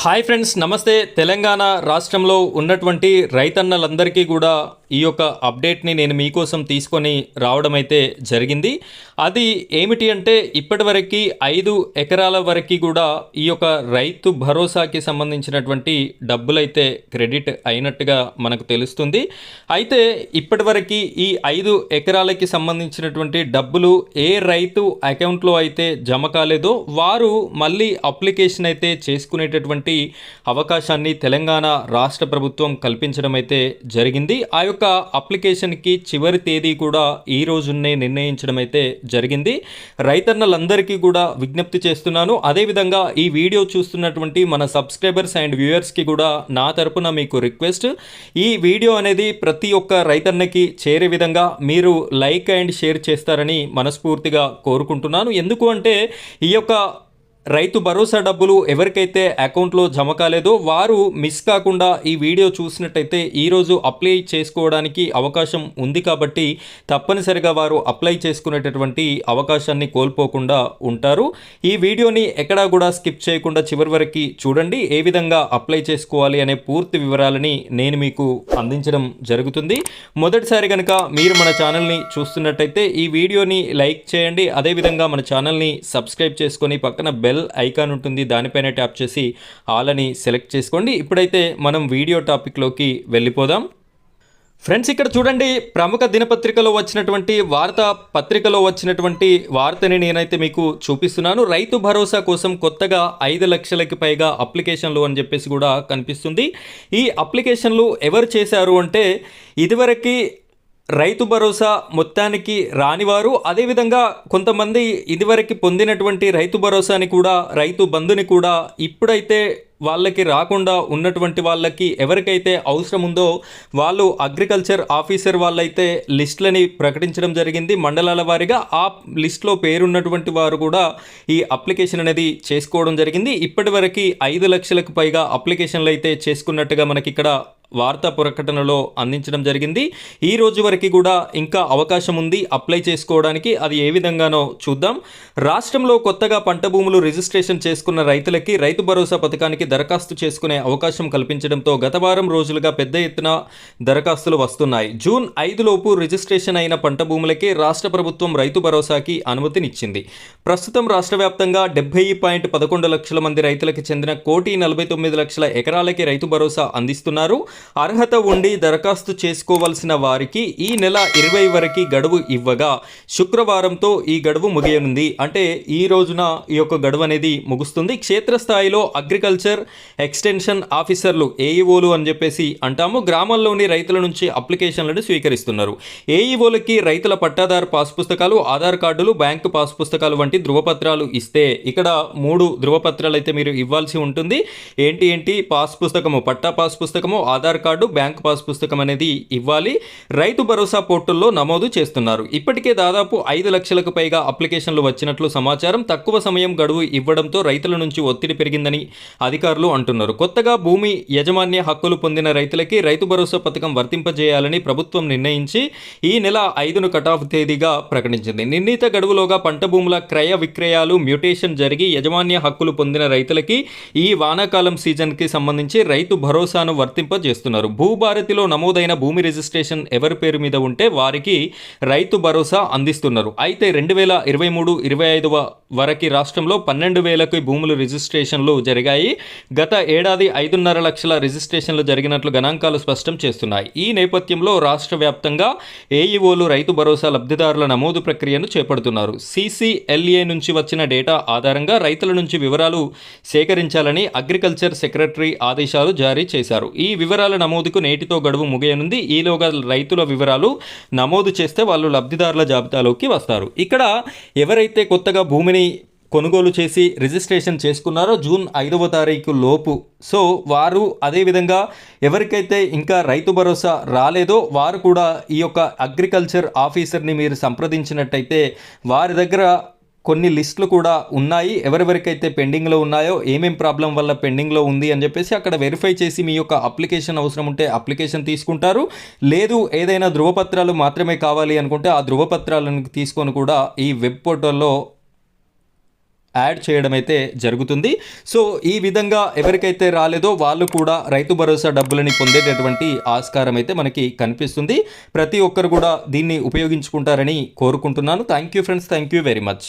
Hi friends, నమస్తే. తెలంగాణ రాష్ట్రంలో ఉన్నటువంటి రైతన్నలందరికీ కూడా ఈ యొక్క అప్డేట్ని నేను మీకోసం తీసుకొని రావడం అయితే జరిగింది. అది ఏమిటి అంటే, ఇప్పటివరకు 5 ఎకరాల వరకు కూడా ఈ యొక్క రైతు భరోసాకి సంబంధించినటువంటి డబ్బులైతే క్రెడిట్ అయినట్టుగా మనకు తెలుస్తుంది. అయితే ఇప్పటివరకు ఈ 5 ఎకరాలకి సంబంధించినటువంటి డబ్బులు ఏ రైతు అకౌంట్లో అయితే జమ కాలేదో వారు మళ్ళీ అప్లికేషన్ అయితే చేసుకునేటటువంటి అవకాశాన్ని తెలంగాణ రాష్ట్ర ప్రభుత్వం కల్పించడం అయితే జరిగింది. ఆ యొక్క అప్లికేషన్కి చివరి తేదీ కూడా ఈ రోజునే నిర్ణయించడం అయితే జరిగింది. రైతన్నలందరికీ కూడా విజ్ఞప్తి చేస్తున్నాను. అదేవిధంగా ఈ వీడియో చూస్తున్నటువంటి మన సబ్స్క్రైబర్స్ అండ్ వ్యూయర్స్కి కూడా నా తరపున మీకు రిక్వెస్ట్, ఈ వీడియో అనేది ప్రతి ఒక్క రైతన్నకి చేరే విధంగా మీరు లైక్ అండ్ షేర్ చేస్తారని మనస్ఫూర్తిగా కోరుకుంటున్నాను. ఎందుకు అంటే, ఈ యొక్క రైతు భరోసా డబ్బులు ఎవరికైతే అకౌంట్లో జమ కాలేదో వారు మిస్ కాకుండా ఈ వీడియో చూసినట్టయితే ఈరోజు అప్లై చేసుకోవడానికి అవకాశం ఉంది. కాబట్టి తప్పనిసరిగా వారు అప్లై చేసుకునేటటువంటి అవకాశాన్ని కోల్పోకుండా ఉంటారు. ఈ వీడియోని ఎక్కడా కూడా స్కిప్ చేయకుండా చివరి వరకు చూడండి. ఏ విధంగా అప్లై చేసుకోవాలి అనే పూర్తి వివరాలని నేను మీకు అందించడం జరుగుతుంది. మొదటిసారి కనుక మీరు మన ఛానల్ని చూస్తున్నట్టయితే ఈ వీడియోని లైక్ చేయండి. అదేవిధంగా మన ఛానల్ని సబ్స్క్రైబ్ చేసుకొని పక్కన బెల్ ఐకాన్ ఉంటుంది, దానిపైన ట్యాప్ చేసి ఆల్ అని సెలెక్ట్ చేసుకోండి. ఇప్పుడైతే మనం వీడియో టాపిక్లోకి వెళ్ళిపోదాం. ఫ్రెండ్స్, ఇక్కడ చూడండి, ప్రముఖ దినపత్రికలో వచ్చినటువంటి పత్రికలో వచ్చినటువంటి వార్తని నేనైతే మీకు చూపిస్తున్నాను. రైతు భరోసా కోసం కొత్తగా 5 లక్షలకి పైగా అప్లికేషన్లు అని చెప్పేసి కూడా కనిపిస్తుంది. ఈ అప్లికేషన్లు ఎవరు చేశారు అంటే, ఇదివరకు రైతు భరోసా మొత్తానికి రానివారు, అదేవిధంగా కొంతమంది ఇదివరకు పొందినటువంటి రైతు భరోసాని కూడా, రైతు బంధుని కూడా ఇప్పుడైతే వాళ్ళకి రాకుండా ఉన్నటువంటి వాళ్ళకి ఎవరికైతే అవసరం ఉందో వాళ్ళు అగ్రికల్చర్ ఆఫీసర్ వాళ్ళైతే లిస్టులని ప్రకటించడం జరిగింది మండలాల వారీగా. ఆ లిస్టులో పేరున్నటువంటి వారు కూడా ఈ అప్లికేషన్ అనేది చేసుకోవడం జరిగింది. ఇప్పటివరకు 5 లక్షలకు పైగా అప్లికేషన్లు అయితే చేసుకున్నట్టుగా మనకి ఇక్కడ వార్తా ప్రకటనలో అందించడం జరిగింది. ఈ రోజు వరకు కూడా ఇంకా అవకాశం ఉంది అప్లై చేసుకోవడానికి. అది ఏ విధంగానో చూద్దాం. రాష్ట్రంలో కొత్తగా పంట భూములు రిజిస్ట్రేషన్ చేసుకున్న రైతులకి రైతు భరోసా పథకానికి దరఖాస్తు చేసుకునే అవకాశం కల్పించడంతో గత వారం రోజులుగా పెద్ద ఎత్తున దరఖాస్తులు వస్తున్నాయి. జూన్ 5 లోపు రిజిస్ట్రేషన్ అయిన పంట భూములకి రాష్ట్ర ప్రభుత్వం రైతు భరోసాకి అనుమతినిచ్చింది. ప్రస్తుతం రాష్ట్ర వ్యాప్తంగా 70.11 లక్షల మంది రైతులకు చెందిన 1,49,00,000 ఎకరాలకి రైతు భరోసా అందిస్తున్నారు. అర్హత ఉండి దరఖాస్తు చేసుకోవాల్సిన వారికి ఈ నెల 20 వరకు గడువు ఇవ్వగా శుక్రవారంతో ఈ గడువు ముగియనుంది. అంటే ఈ రోజున ఈ యొక్క గడువు అనేది ముగుస్తుంది. క్షేత్రస్థాయిలో అగ్రికల్చర్ ఎక్స్టెన్షన్ ఆఫీసర్లు, ఏఈఓలు అని చెప్పేసి అంటాము, గ్రామాల్లోని రైతుల నుంచి అప్లికేషన్లను స్వీకరిస్తున్నారు. ఏఈఓలకి రైతుల పట్టాదారు పాస్ పుస్తకాలు, ఆధార్ కార్డులు, బ్యాంకు పాస్ పుస్తకాలు వంటి ధృవపత్రాలు ఇస్తే, ఇక్కడ 3 ధృవపత్రాలు అయితే మీరు ఇవ్వాల్సి ఉంటుంది. ఏంటి పాస్ పుస్తకము, పట్టా పాస్ పుస్తకము, ఆధార్ కార్డు, బ్యాంక్ పాస్ పుస్తకం అనేది ఇవ్వాలి. రైతు భరోసా పోర్టల్లో నమోదు చేస్తున్నారు. ఇప్పటికే దాదాపు 5 లక్షలకు పైగా అప్లికేషన్లు వచ్చినట్లు సమాచారం. తక్కువ సమయం గడువు ఇవ్వడంతో రైతుల నుంచి ఒత్తిడి పెరిగిందని అధికారులు అంటున్నారు. కొత్తగా భూమి యజమాన్య హక్కులు పొందిన రైతులకి రైతు భరోసా పథకం వర్తింపజేయాలని ప్రభుత్వం నిర్ణయించి ఈ నెల 5ను కటాఫ్ తేదీగా ప్రకటించింది. నిర్ణీత గడువులోగా పంట భూముల క్రయ విక్రయాలు మ్యూటేషన్ జరిగి యజమాన్య హక్కులు పొందిన రైతులకి ఈ వానాకాలం సీజన్కి సంబంధించి రైతు భరోసాను వర్తింపజేస్తున్నారు. భూభారతిలో నమోదైన భూమి రిజిస్ట్రేషన్ ఎవరి పేరు మీద ఉంటే వారికి రైతు భరోసా అందిస్తున్నారు. అయితే 2023-25 వరకు రాష్ట్రంలో 12,000కి భూములు రిజిస్ట్రేషన్లు జరిగాయి. గత ఏడాది 5.5 లక్షల రిజిస్ట్రేషన్లు జరిగినట్లు గణాంకాలు స్పష్టం చేస్తున్నాయి. ఈ నేపథ్యంలో రాష్ట్ర వ్యాప్తంగా ఏఈఓలు రైతు భరోసా లబ్ధిదారుల నమోదు ప్రక్రియను చేపడుతున్నారు. CCLA నుంచి వచ్చిన డేటా ఆధారంగా రైతుల నుంచి వివరాలు సేకరించాలని అగ్రికల్చర్ సెక్రటరీ ఆదేశాలు జారీ చేశారు. ఈ వివరాల నమోదుకు నేటితో గడువు ముగియనుంది. ఈలోగా రైతుల వివరాలు నమోదు చేస్తే వాళ్ళు లబ్ధిదారుల జాబితాలోకి వస్తారు. ఇక్కడ ఎవరైతే కొత్తగా భూమిని కొనుగోలు చేసి రిజిస్ట్రేషన్ చేసుకున్నారో జూన్ 5వ తారీఖు లోపు, సో వారు, అదేవిధంగా ఎవరికైతే ఇంకా రైతు భరోసా రాలేదో వారు కూడా ఈ యొక్క అగ్రికల్చర్ ఆఫీసర్ని మీరు సంప్రదించినట్టయితే వారి దగ్గర కొన్ని లిస్టులు కూడా ఉన్నాయి. ఎవరెవరికైతే పెండింగ్లో ఉన్నాయో, ఏమేం ప్రాబ్లం వల్ల పెండింగ్లో ఉంది అని చెప్పేసి అక్కడ వెరిఫై చేసి మీ యొక్క అప్లికేషన్ అవసరం ఉంటే అప్లికేషన్ తీసుకుంటారు. లేదు ఏదైనా ధృవపత్రాలు మాత్రమే కావాలి అనుకుంటే ఆ ధృవపత్రాలను తీసుకొని కూడా ఈ వెబ్ పోర్టల్లో యాడ్ చేయడం అయితే జరుగుతుంది. సో ఈ విధంగా ఎవరికైతే రాలేదో వాళ్ళు కూడా రైతు భరోసా డబ్బులని పొందేటటువంటి ఆస్కారం అయితే మనకి కనిపిస్తుంది. ప్రతి ఒక్కరు కూడా దీన్ని ఉపయోగించుకుంటారని కోరుకుంటున్నాను. Thank you friends, thank you very much.